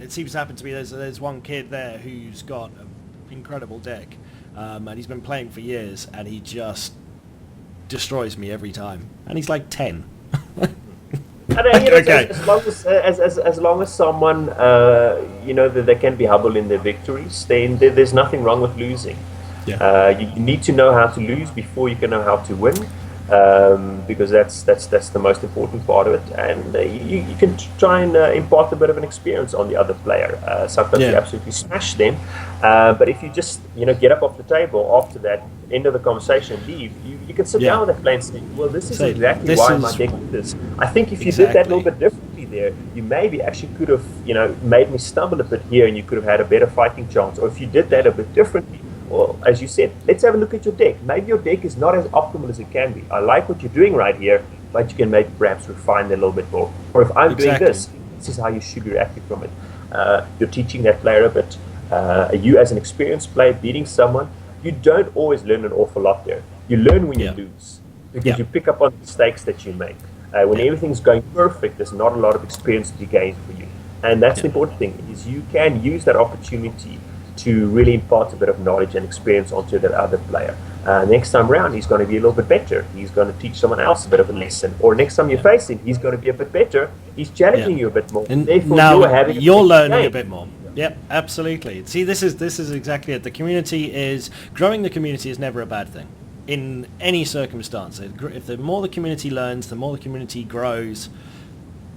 it seems to happen to me. There's one kid there who's got an incredible deck, and he's been playing for years, and he just destroys me every time, and he's like 10. As long as someone that they can be humble in their victories, then there's nothing wrong with losing. You need to know how to lose before you can know how to win, because that's the most important part of it. And you can try and impart a bit of an experience on the other player. Sometimes you absolutely smash them, but if you just get up off the table after that, end of the conversation, leave, you can sit down with that player and say, well, this is exactly why my deck did this. I think if you did that a little bit differently, there, you maybe actually could have, made me stumble a bit here, and you could have had a better fighting chance. Or if you did that a bit differently, well, as you said, let's have a look at your deck. Maybe your deck is not as optimal as it can be. I like what you're doing right here, but you can maybe perhaps refine it a little bit more. Or if I'm doing this is how you should be reacting from it. You're teaching that player a bit. You as an experienced player beating someone, you don't always learn an awful lot there. You learn when you lose, because you pick up on mistakes that you make. When everything's going perfect, there's not a lot of experience to be gained for you. And that's the important thing, is you can use that opportunity to really impart a bit of knowledge and experience onto that other player. Next time round, he's going to be a little bit better. He's going to teach someone else a bit of a lesson. Or next time you face him, he's going to be a bit better. He's challenging you a bit more. And therefore, now you're learning a bit more. Yep, absolutely. See, this is exactly it. Growing the community is never a bad thing in any circumstance. If the more the community learns, the more the community grows.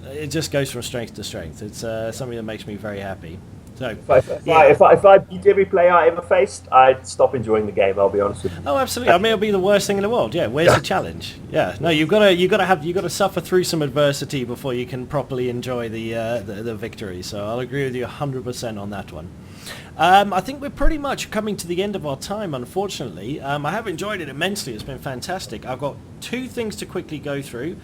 It just goes from strength to strength. It's something that makes me very happy. So, if I beat every player I ever faced, I'd stop enjoying the game. I'll be honest with you. Oh, absolutely. I mean, it'll be the worst thing in the world. Yeah, where's the challenge? Yeah, no, you've got to suffer through some adversity before you can properly enjoy the victory. So I'll agree with you 100% on that one. I think we're pretty much coming to the end of our time, unfortunately. I have enjoyed it immensely. It's been fantastic. I've got 2 things to quickly go through.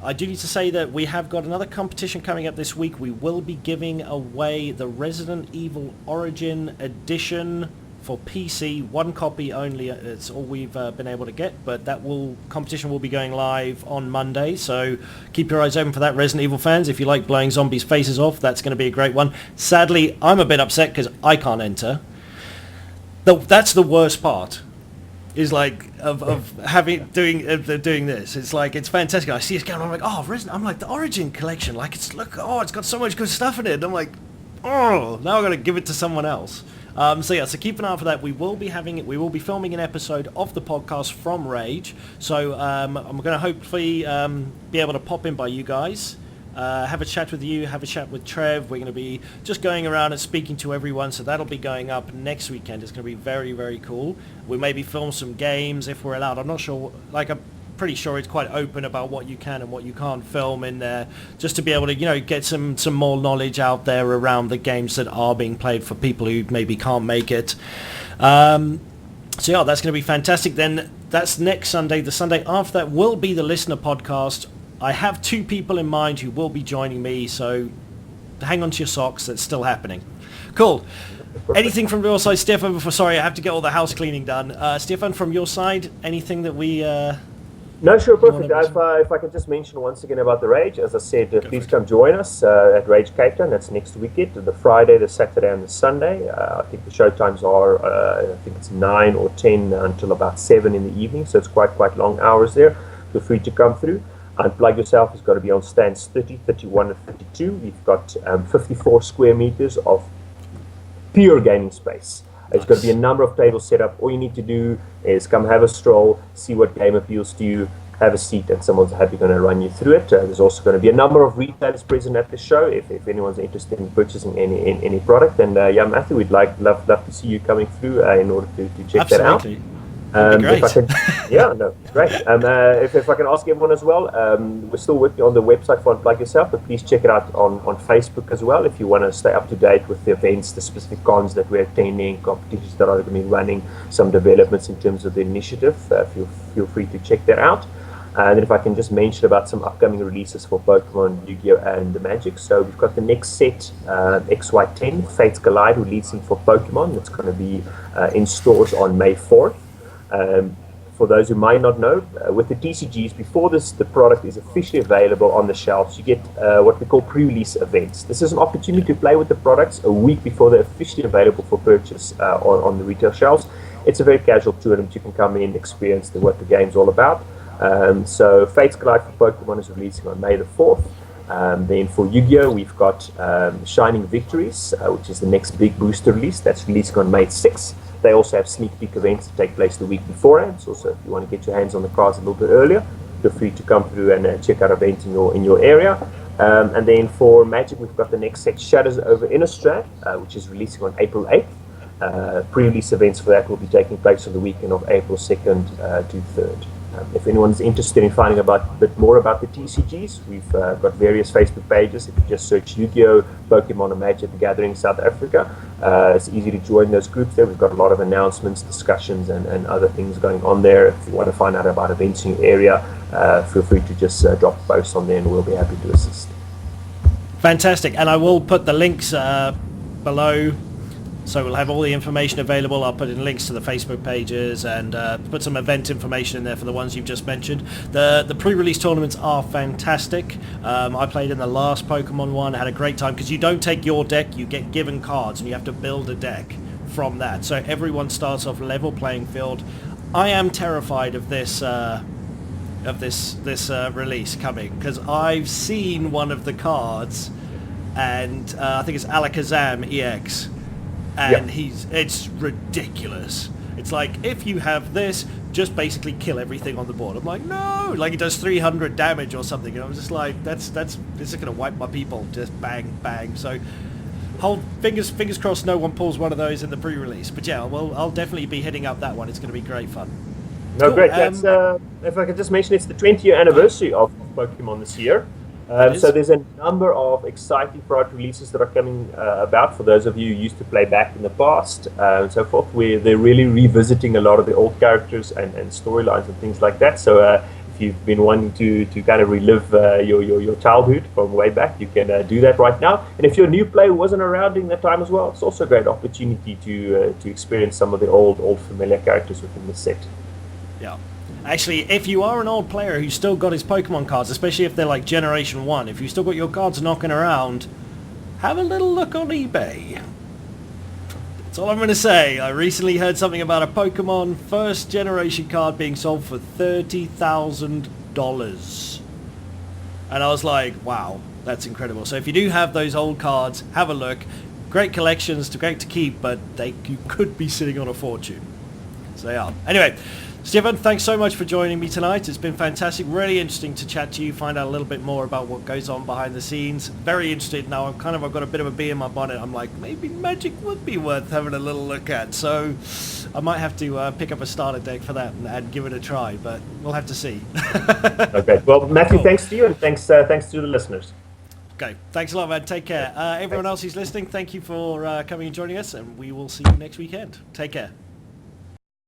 I do need to say that we have got another competition coming up this week. We will be giving away the Resident Evil Origin Edition for PC, 1 copy only. It's all we've been able to get, but that competition will be going live on Monday, so keep your eyes open for that, Resident Evil fans. If you like blowing zombies' faces off, that's going to be a great one. Sadly, I'm a bit upset because I can't enter. That's the worst part. Is like of doing this. It's like, it's fantastic. I see this game, I'm like, oh, Resident. I'm like, the Origin collection. Like, it's got so much good stuff in it. And I'm like, oh, now I'm gonna give it to someone else. So keep an eye out for that. We will be filming an episode of the podcast from Rage. So I'm gonna hopefully be able to pop in by you guys. Have a chat with you, have a chat with Trev. We're going to be just going around and speaking to everyone, so that'll be going up next weekend. It's going to be very, very cool. We maybe film some games if we're allowed. I'm not sure, I'm pretty sure it's quite open about what you can and what you can't film in there, just to be able to, get some more knowledge out there around the games that are being played for people who maybe can't make it. So yeah, that's going to be fantastic. Then that's next Sunday. The Sunday after that will be the listener podcast. I have 2 people in mind who will be joining me, so hang on to your socks. That's still happening. Cool. Anything from your side, Stefan? Sorry, I have to get all the house cleaning done. Stefan, from your side, anything that we... No, sure, perfect. If I can just mention once again about the Rage, as I said, please come join us at Rage Cape Town. That's next weekend, the Friday, the Saturday, and the Sunday. I think the show times are, I think it's 9 or 10 until about 7 in the evening, so it's quite long hours there. Feel free to come through. Unplug Yourself has got to be on stands 30, 31, and 32. We've got 54 square meters of pure gaming space. There's got to be a number of tables set up. All you need to do is come have a stroll, see what game appeals to you, have a seat, and someone's happy going to run you through it. There's also going to be a number of retailers present at the show if anyone's interested in purchasing any product. And Matthew, we'd love to see you coming through in order to check that out. Great. If I can, great. If I can ask everyone as well, we're still working on the website for Unplug Yourself, but please check it out on Facebook as well if you want to stay up to date with the events, the specific cons that we're attending, competitions that are going to be running, some developments in terms of the initiative. Feel free to check that out. And then if I can just mention about some upcoming releases for Pokemon, Yu-Gi-Oh! And the Magic. So we've got the next set, XY10, Fates Collide, releasing for Pokemon. That's going to be in stores on May 4th. For those who might not know, with the TCGs, before the product is officially available on the shelves, you get what we call pre-release events. This is an opportunity to play with the products a week before they're officially available for purchase on the retail shelves. It's a very casual tournament. You can come in, experience what the game's all about. So Fates Collide for Pokemon is releasing on May the 4th. Then for Yu-Gi-Oh! We've got Shining Victories, which is the next big booster release. That's releasing on May 6th. They also have sneak peek events that take place the week beforehand. So also, if you want to get your hands on the cards a little bit earlier, feel free to come through and check out events in your area. And then for Magic, we've got the next set, Shadows over Innistrad, which is releasing on April 8th. Pre-release events for that will be taking place on the weekend of April 2nd to 3rd. If anyone's interested in finding a bit more about the TCGs, we've got various Facebook pages. If you just search Yu-Gi-Oh!, Pokemon, or Magic the Gathering South Africa, it's easy to join those groups there. We've got a lot of announcements, discussions, and other things going on there. If you want to find out about events in your area, feel free to just drop a post on there and we'll be happy to assist. Fantastic. And I will put the links below. So we'll have all the information available. I'll put in links to the Facebook pages and put some event information in there for the ones you've just mentioned. The pre-release tournaments are fantastic. I played in the last Pokemon one. I had a great time because you don't take your deck, you get given cards and you have to build a deck from that. So everyone starts off level playing field. I am terrified of this release coming because I've seen one of the cards and I think it's Alakazam EX. And it's ridiculous. It's like, if you have this, just basically kill everything on the board. I'm like, no, like it does 300 damage or something. And I'm just like, this is going to wipe my people. Just bang, bang. So, hold fingers crossed no one pulls one of those in the pre-release. But yeah, well, I'll definitely be hitting up that one. It's going to be great fun. No, cool. great. That's, if I could just mention, it's the 20th anniversary of Pokemon this year. So there's a number of exciting product releases that are coming about for those of you who used to play back in the past and so forth, where they're really revisiting a lot of the old characters and storylines and things like that. So if you've been wanting to kind of relive your childhood from way back, you can do that right now. And if you're a new player who wasn't around in that time as well, it's also a great opportunity to experience some of the old familiar characters within the set. Yeah. Actually, if you are an old player who's still got his Pokemon cards, especially if they're like Generation 1, if you've still got your cards knocking around, have a little look on eBay. That's all I'm going to say. I recently heard something about a Pokemon first generation card being sold for $30,000. And I was like, wow, that's incredible. So if you do have those old cards, have a look. Great collections, great to keep, but you could be sitting on a fortune. So yeah. Anyway, Stefan, thanks so much for joining me tonight. It's been fantastic, really interesting to chat to you, find out a little bit more about what goes on behind the scenes. Very interested now. I've got a bit of a bee in my bonnet. I'm like, maybe Magic would be worth having a little look at. So I might have to pick up a starter deck for that and give it a try, but we'll have to see. Okay. Well, Matthew, cool. Thanks to you and thanks to the listeners. Okay. Thanks a lot, man. Take care. Everyone else who's listening, thank you for coming and joining us, and we will see you next weekend. Take care.